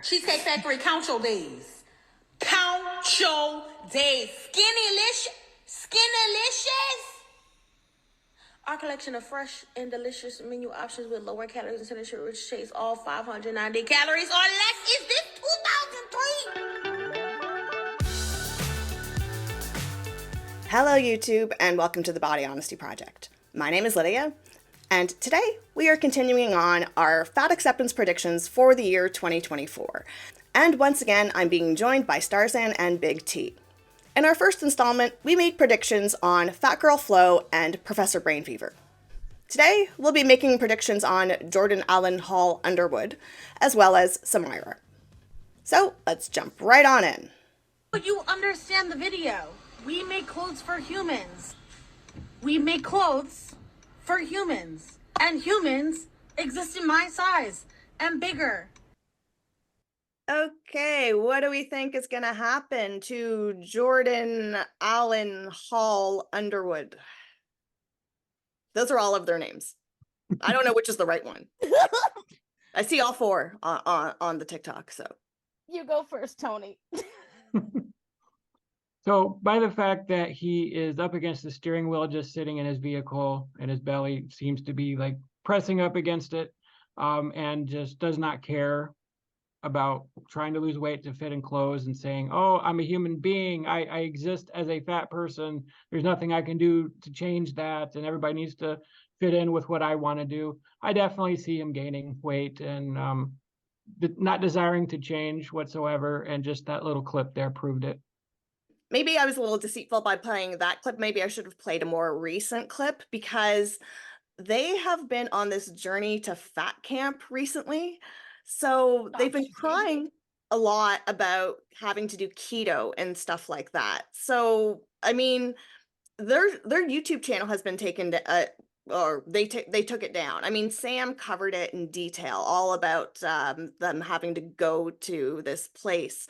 Cheesecake Factory, count your days. Count your days. Skinnylicious. Our collection of fresh and delicious menu options with lower calories and center rich shakes, all 590 calories or less. Is this 2003? Hello, YouTube, and welcome to the Body Honesty Project. My name is Lydia, and today we are continuing on our fat acceptance predictions for the year 2024. And once again, I'm being joined by Starzan and Big T. In our first installment, we made predictions on Fat Girl Flow and Professor Brain Fever. Today, we'll be making predictions on Jordan Allen Hall Underwood, as well as Samyra. So, let's jump right on in. You understand the video. We make clothes for humans. We make clothes for humans. And humans exist in my size and bigger. Okay, what do we think is going to happen to Jordan Allen Hall Underwood? Those are all of their names. I don't know which is the right one. I see all four on the TikTok, so. You go first, Tony. So by the fact that he is up against the steering wheel, just sitting in his vehicle, and his belly seems to be like pressing up against it, and just does not care about trying to lose weight to fit in clothes and saying, oh, I'm a human being. I exist as a fat person. There's nothing I can do to change that. And everybody needs to fit in with what I want to do. I definitely see him gaining weight and not desiring to change whatsoever. And just that little clip there proved it. Maybe I was a little deceitful by playing that clip. Maybe I should have played a more recent clip because they have been on this journey to fat camp recently. So they've been crying a lot about having to do keto and stuff like that. So, I mean, their YouTube channel has been taken to, or they took it down. I mean, Sam covered it in detail, all about them having to go to this place.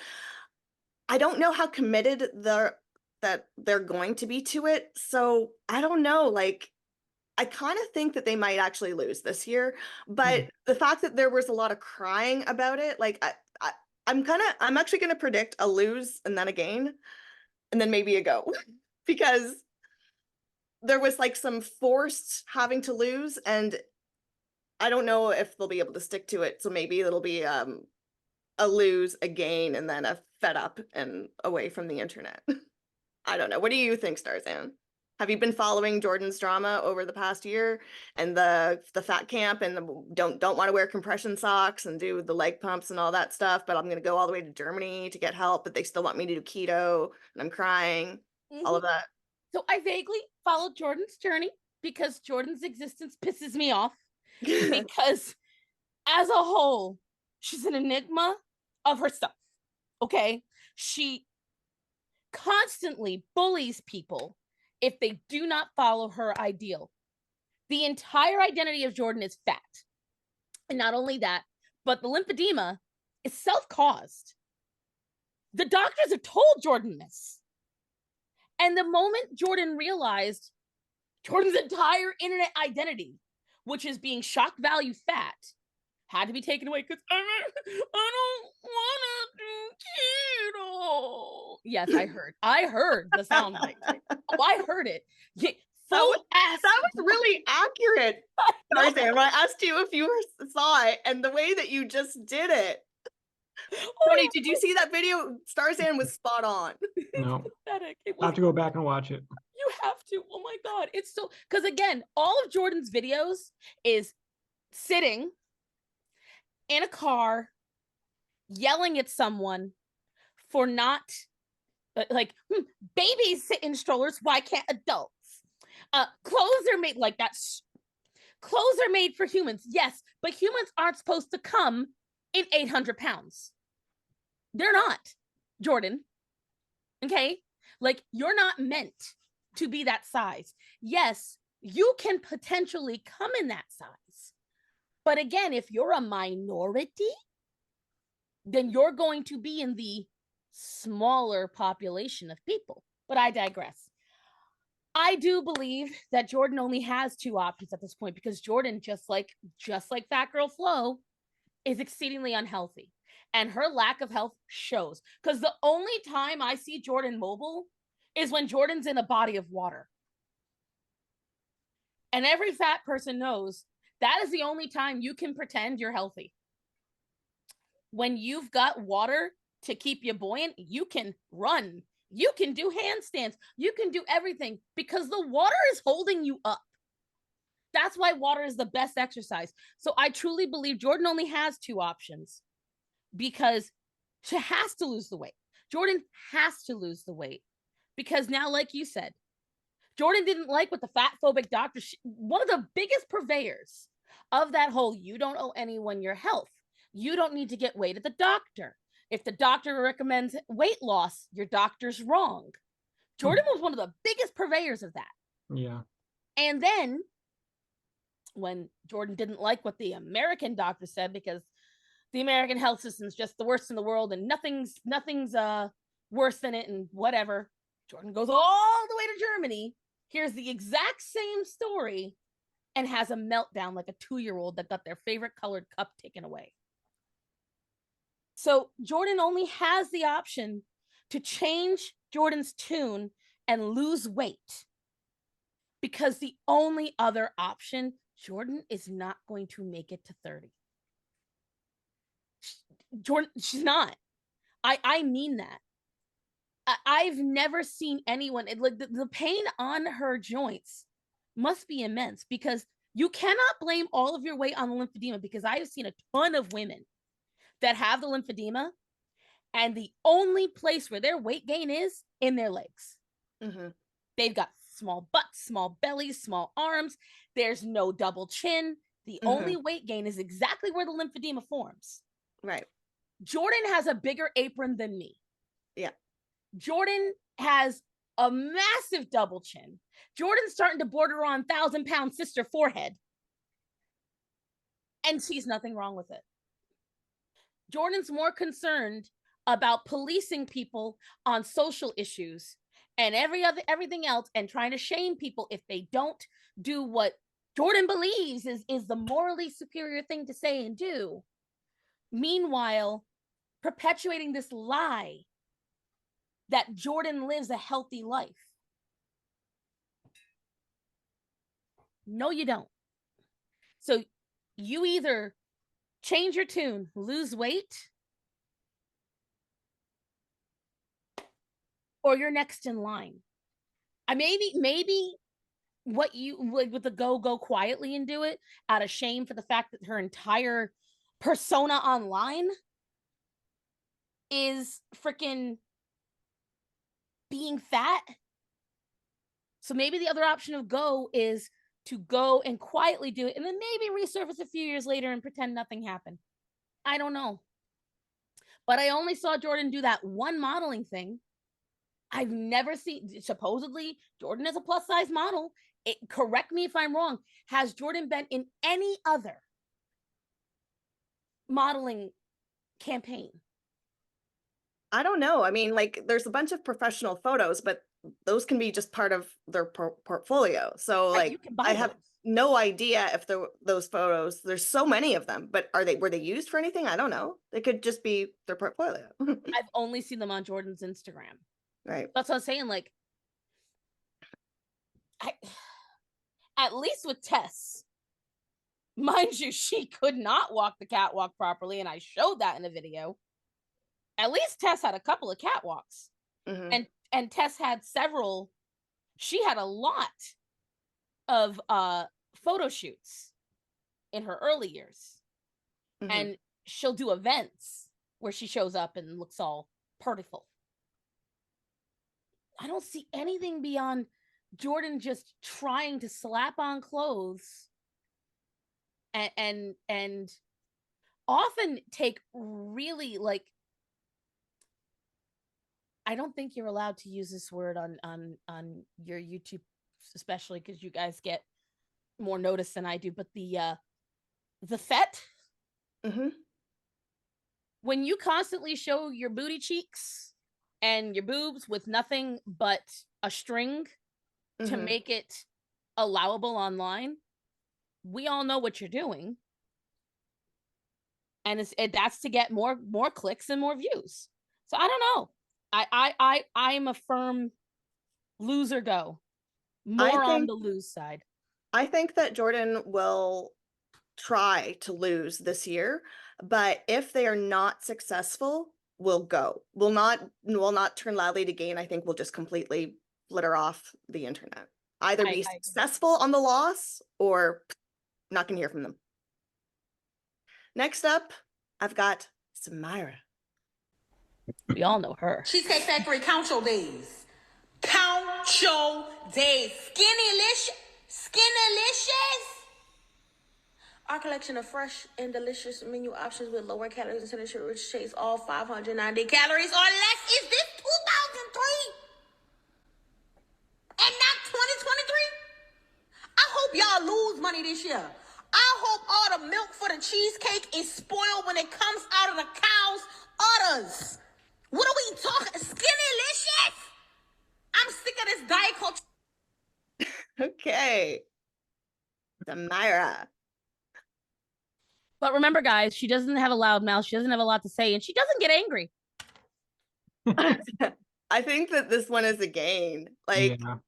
I don't know how committed that they're going to be to it. So I don't know, like, I kind of think that they might actually lose this year, but the fact that there was a lot of crying about it, like I'm actually going to predict a lose and then a gain and then maybe a go because there was like some forced having to lose and I don't know if they'll be able to stick to it. So maybe it'll be a lose, a gain, and then a fed up and away from the internet. I don't know. What do you think, Starzan? Have you been following Jordan's drama over the past year and the fat camp and the don't want to wear compression socks and do the leg pumps and all that stuff, but I'm going to go all the way to Germany to get help, but they still want me to do keto and I'm crying, all of that. So I vaguely followed Jordan's journey because Jordan's existence pisses me off because as a whole, she's an enigma of her stuff. Okay? She constantly bullies people if they do not follow her ideal. The entire identity of Jordan is fat. And not only that, but the lymphedema is self-caused. The doctors have told Jordan this. And the moment Jordan realized Jordan's entire internet identity, which is being shock value fat, had to be taken away because I don't want to do keto. Yes, I heard the sound bite. Oh, I heard it. Yeah, that was really accurate. Tarzan, when I asked you if you saw it and the way that you just did it. Tony, did you see that video? Starzan was spot on. No, I have to go back and watch it. You have to. Oh my God. It's so, because again, all of Jordan's videos is sitting in a car, yelling at someone for not, like, babies sit in strollers, why can't adults? Clothes are made like that. Clothes are made for humans, yes, but humans aren't supposed to come in 800 pounds. They're not, Jordan. Okay? Like, you're not meant to be that size. Yes, you can potentially come in that size. But again, if you're a minority, then you're going to be in the smaller population of people. But I digress. I do believe that Jordan only has two options at this point because Jordan, just like Fat Girl Flow, is exceedingly unhealthy. And her lack of health shows. Because the only time I see Jordan mobile is when Jordan's in a body of water. And every fat person knows that is the only time you can pretend you're healthy. When you've got water to keep you buoyant, you can run. You can do handstands. You can do everything because the water is holding you up. That's why water is the best exercise. So I truly believe Jordan only has two options because she has to lose the weight. Jordan has to lose the weight because now, like you said, Jordan didn't like what the fat phobic doctor, one of the biggest purveyors of that whole, you don't owe anyone your health. You don't need to get weight at the doctor. If the doctor recommends weight loss, your doctor's wrong. Jordan was one of the biggest purveyors of that. Yeah. And then when Jordan didn't like what the American doctor said, because the American health system is just the worst in the world and nothing's worse than it and whatever, Jordan goes all the way to Germany, hears the exact same story, and has a meltdown like a 2-year-old that got their favorite colored cup taken away. So Jordan only has the option to change Jordan's tune and lose weight, because the only other option, Jordan is not going to make it to 30. Jordan, she's not. I mean that. I've never seen anyone, like the pain on her joints must be immense, because you cannot blame all of your weight on the lymphedema, because I have seen a ton of women that have the lymphedema and the only place where their weight gain is in their legs. Mm-hmm. They've got small butts, small bellies, small arms. There's no double chin. The only weight gain is exactly where the lymphedema forms. Right. Jordan has a bigger apron than me. Yeah. Jordan has a massive double chin. Jordan's starting to border on 1,000-pound sister forehead. And sees nothing wrong with it. Jordan's more concerned about policing people on social issues and everything else, and trying to shame people if they don't do what Jordan believes is the morally superior thing to say and do. Meanwhile, perpetuating this lie that Jordan lives a healthy life. No, you don't. So you either change your tune, lose weight, or you're next in line. Maybe what you would with the go quietly and do it out of shame for the fact that her entire persona online is freaking being fat. So maybe the other option of go is to go and quietly do it and then maybe resurface a few years later and pretend nothing happened. I don't know. But I only saw Jordan do that one modeling thing. I've never seen, supposedly, Jordan is a plus size model. Correct me if I'm wrong. Has Jordan been in any other modeling campaign? I don't know. I mean, like, there's a bunch of professional photos, but those can be just part of their portfolio. So, Right, like, I have no idea if those photos, there's so many of them, but were they used for anything? I don't know. They could just be their portfolio. I've only seen them on Jordan's Instagram. Right. That's what I'm saying. Like, at least with Tess, mind you, she could not walk the catwalk properly, and I showed that in the video. At least Tess had a couple of catwalks. Mm-hmm. And Tess had several. She had a lot of photo shoots in her early years. Mm-hmm. And she'll do events where she shows up and looks all prettiful. I don't see anything beyond Jordan just trying to slap on clothes and often take really, like, I don't think you're allowed to use this word on your YouTube, especially because you guys get more notice than I do, but the fet. Mm-hmm. When you constantly show your booty cheeks and your boobs with nothing but a string to make it allowable online, we all know what you're doing. and that's to get more clicks and more views. So I don't know. I'm a firm loser go. More on the lose side. I think that Jordan will try to lose this year, but if they are not successful, we'll go. Will not turn loudly to gain. I think we'll just completely flitter off the internet. Either be successful on the loss or not gonna hear from them. Next up, I've got Samyra. We all know her. Cheesecake Factory, count your days. Count your days. Skinnylicious. Our collection of fresh and delicious menu options with lower calories and center rich shakes, all 590 calories or less. Is this 2003? And not 2023? I hope y'all lose money this year. I hope all the milk for the cheesecake is spoiled when it comes out of the cow's udders. What are we talking? Skinnylicious? I'm sick of this diet culture. Okay. Samyra. But remember, guys, she doesn't have a loud mouth. She doesn't have a lot to say, and she doesn't get angry. I think that this one is a gain. Like, Yeah.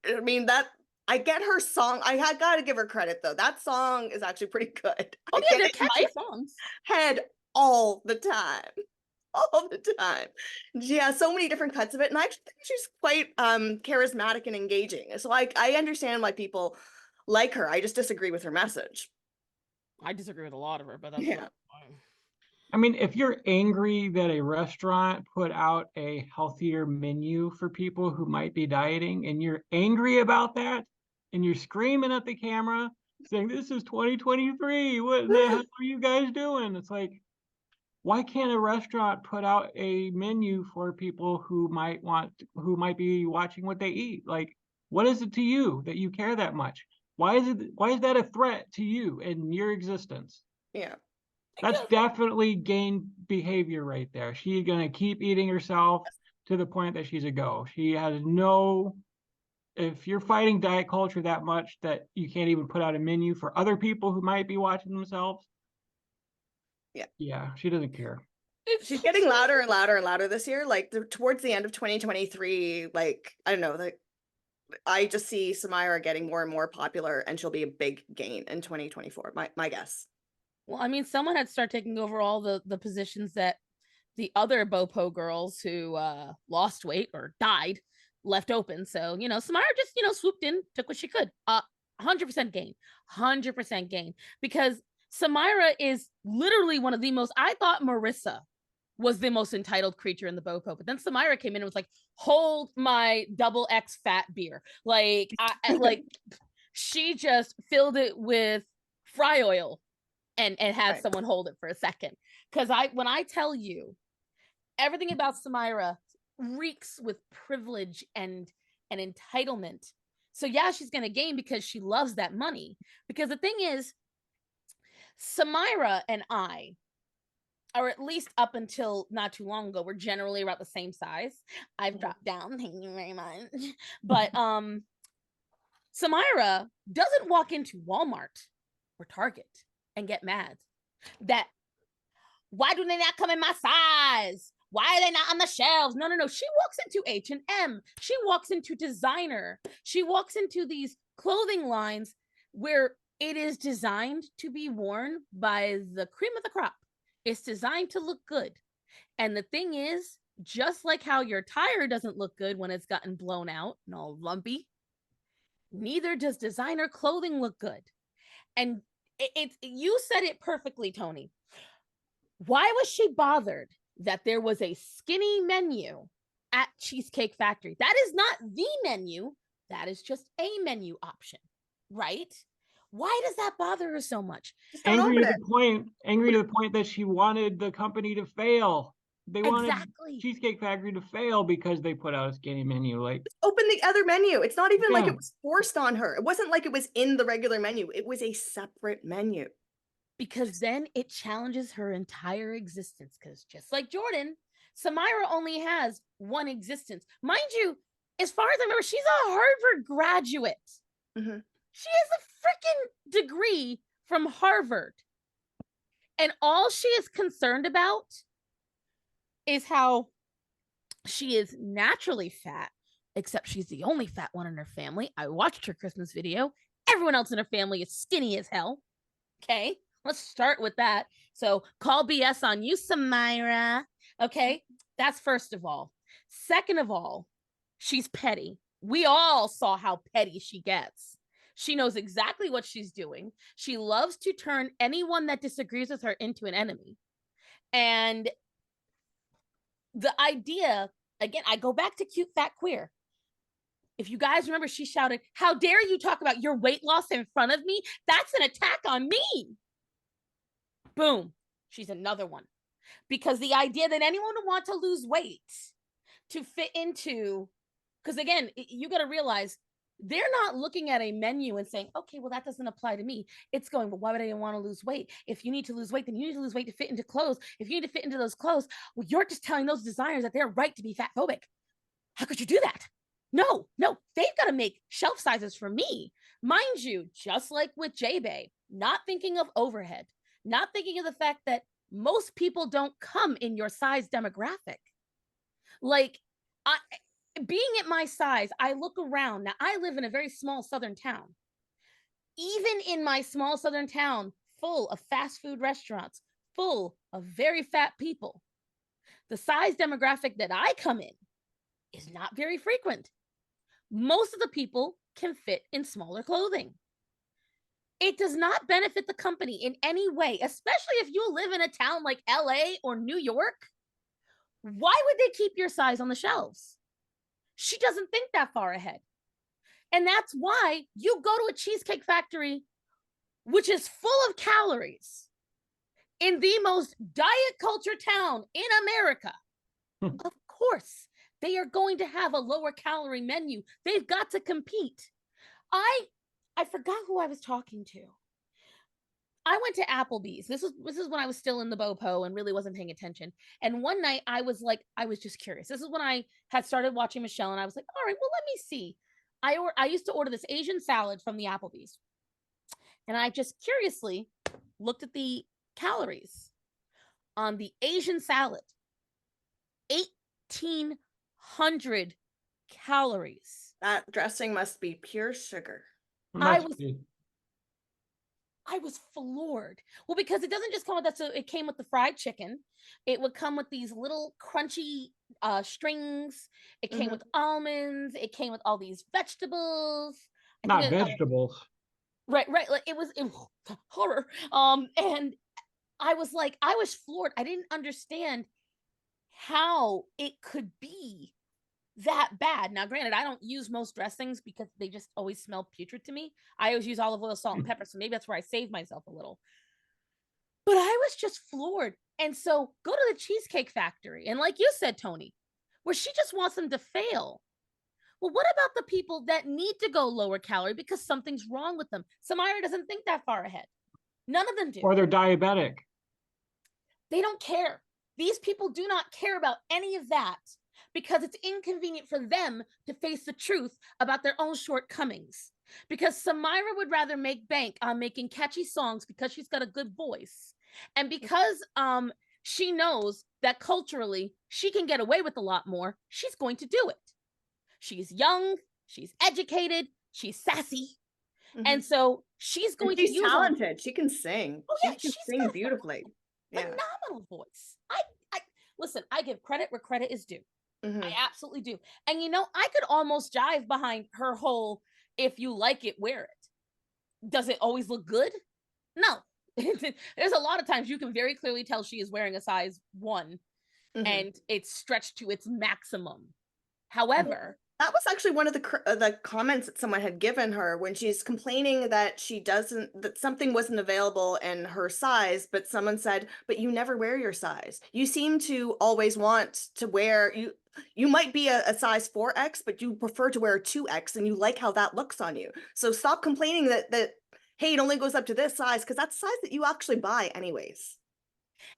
I mean, I get her song. I had got to give her credit, though. That song is actually pretty good. Oh, yeah, they're catchy songs. Head all the time. All the time. She has so many different cuts of it, and I actually think she's quite charismatic and engaging. So I understand why people like her. I just disagree with her message. I disagree with a lot of her, but that's Yeah. fine. I mean, if you're angry that a restaurant put out a healthier menu for people who might be dieting, and you're angry about that, and you're screaming at the camera saying, "This is 2023. What the hell are you guys doing?" It's like, why can't a restaurant put out a menu for people who might be watching what they eat? Like, what is it to you that you care that much? Why is that a threat to you and your existence? Yeah. That's definitely gain behavior right there. She's gonna keep eating herself to the point that she's a go. She has no, if you're fighting diet culture that much that you can't even put out a menu for other people who might be watching themselves. Yeah, she doesn't care. She's getting louder and louder and louder this year. Like towards the end of 2023, like, I don't know, like I just see Samyra getting more and more popular, and she'll be a big gain in 2024. My guess. Well, I mean, someone had to start taking over all the positions that the other Bopo girls who lost weight or died left open. So, Samyra just, swooped in, took what she could. 100% gain. 100% gain. Because Samyra is literally one of the most, I thought Marissa was the most entitled creature in the Bopo, but then Samyra came in and was like, hold my double X fat beer. Like, she just filled it with fry oil and had someone hold it for a second. Because when I tell you, everything about Samyra reeks with privilege and entitlement. So yeah, she's gonna gain because she loves that money. Because the thing is, Samyra and I, or at least up until not too long ago, we're generally about the same size. I've dropped down, thank you very much. But Samyra doesn't walk into Walmart or Target and get mad that why do they not come in my size? Why are they not on the shelves? No. She walks into H&M. She walks into designer. She walks into these clothing lines where it is designed to be worn by the cream of the crop. It's designed to look good. And the thing is, just like how your tire doesn't look good when it's gotten blown out and all lumpy, neither does designer clothing look good. And you said it perfectly, Tony. Why was she bothered that there was a skinny menu at Cheesecake Factory? That is not the menu. That is just a menu option, right? Why does that bother her so much? Angry to the point that she wanted the company to fail. They wanted Cheesecake Factory to fail because they put out a skinny menu. Like, open the other menu. It's not even like it was forced on her. It wasn't like it was in the regular menu. It was a separate menu. Because then it challenges her entire existence. Because just like Jordan, Samyra only has one existence. Mind you, as far as I remember, she's a Harvard graduate. Mm-hmm. She has a freaking degree from Harvard. And all she is concerned about is how she is naturally fat, except she's the only fat one in her family. I watched her Christmas video. Everyone else in her family is skinny as hell. Okay, let's start with that. So call BS on you, Samyra. Okay, that's first of all. Second of all, she's petty. We all saw how petty she gets. She knows exactly what she's doing. She loves to turn anyone that disagrees with her into an enemy. And the idea, again, I go back to cute fat queer. If you guys remember, she shouted, "How dare you talk about your weight loss in front of me? That's an attack on me." Boom. She's another one. Because the idea that anyone would want to lose weight to fit into, because again, you got to realize they're not looking at a menu and saying, okay, well, that doesn't apply to me. It's going, well, why would I want to lose weight? If you need to lose weight, then you need to lose weight to fit into clothes. If you need to fit into those clothes, well, you're just telling those designers that they're right to be fat phobic. How could you do that? No, they've got to make shelf sizes for me. Mind you, just like with J-Bay, not thinking of overhead, not thinking of the fact that most people don't come in your size demographic. Like, being at my size, I look around. Now, I live in a very small southern town. Even in my small southern town, full of fast food restaurants, full of very fat people, the size demographic that I come in is not very frequent. Most of the people can fit in smaller clothing. It does not benefit the company in any way, especially if you live in a town like LA or New York. Why would they keep your size on the shelves? She doesn't think that far ahead. And that's why you go to a cheesecake factory, which is full of calories, in the most diet culture town in America. Of course, they are going to have a lower calorie menu. They've got to compete. I forgot who I was talking to. I went to Applebee's. This is when I was still in the BOPO and really wasn't paying attention. And one night I was just curious. This is when I had started watching Michelle, and I was like, all right, well, let me see. I used to order this Asian salad from the Applebee's. And I just curiously looked at the calories on the Asian salad. 1,800 calories. That dressing must be pure sugar. I was floored. Well, because it doesn't just come with that. So it came with the fried chicken. It would come with these little crunchy strings. It came with almonds. It came with all these vegetables. Not vegetables. Right. Like it was horror. And I was floored. I didn't understand how it could be that bad. Now, granted, I don't use most dressings because they just always smell putrid to me. I always use olive oil, salt, and pepper. So maybe that's where I save myself a little. But I was just floored. And so go to the Cheesecake Factory. And like you said, Tony, where she just wants them to fail. Well, what about the people that need to go lower calorie because something's wrong with them? Samyra doesn't think that far ahead. None of them do. Or they're diabetic. They don't care. These people do not care about any of that, because it's inconvenient for them to face the truth about their own shortcomings. Because Samyra would rather make bank on making catchy songs because she's got a good voice. And because she knows that culturally she can get away with a lot more, she's going to do it. She's young, she's educated, she's sassy. And so she's going to use talented. She can sing. Oh, yeah, she can sing beautifully. Phenomenal voice. I listen, I give credit where credit is due. I absolutely do. And I could almost jive behind her whole, if you like it, wear it. Does it always look good? No. There's a lot of times you can very clearly tell she is wearing a size 1 and it's stretched to its maximum. However, that was actually one of the comments that someone had given her when she's complaining that that something wasn't available in her size, but someone said, but you never wear your size. You seem to always want to wear, you might be a size 4X, but you prefer to wear a 2X and you like how that looks on you. So stop complaining that hey, it only goes up to this size, because that's the size that you actually buy anyways.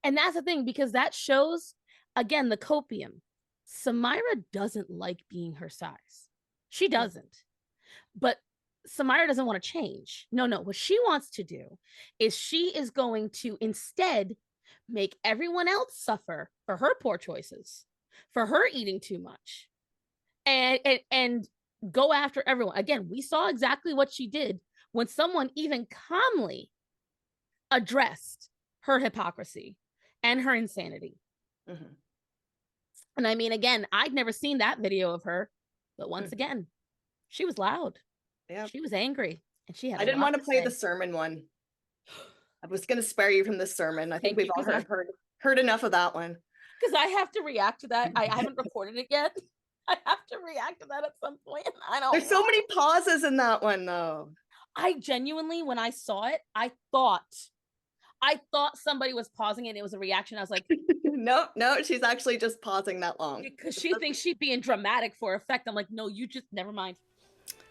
And that's the thing, because that shows, again, the copium. Samyra doesn't like being her size. She doesn't. But Samyra doesn't want to change. No, what she wants to do is she is going to instead make everyone else suffer for her poor choices, for her eating too much, and go after everyone. Again, we saw exactly what she did when someone even calmly addressed her hypocrisy and her insanity. Mhm. And I mean, again, I'd never seen that video of her, but once again, she was loud. Yeah. She was angry, and she had. I didn't want to play say. the sermon one. I was going to spare you from the sermon. I think Thank we've you, all 'cause heard enough of that one. because I have to react to that. I haven't recorded it yet. I have to react to that at some point. I don't. There's so many pauses in that one, though. I genuinely, when I saw it, I thought somebody was pausing it and it was a reaction. I was like, No, she's actually just pausing that long. because she thinks she's being dramatic for effect. I'm like, no, you just never mind.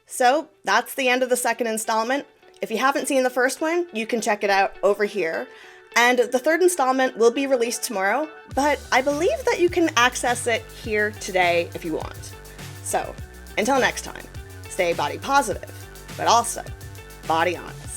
So that's the end of the second installment. If you haven't seen the first one, you can check it out over here. And the third installment will be released tomorrow, but I believe that you can access it here today if you want. So until next time, stay body positive, but also body honest.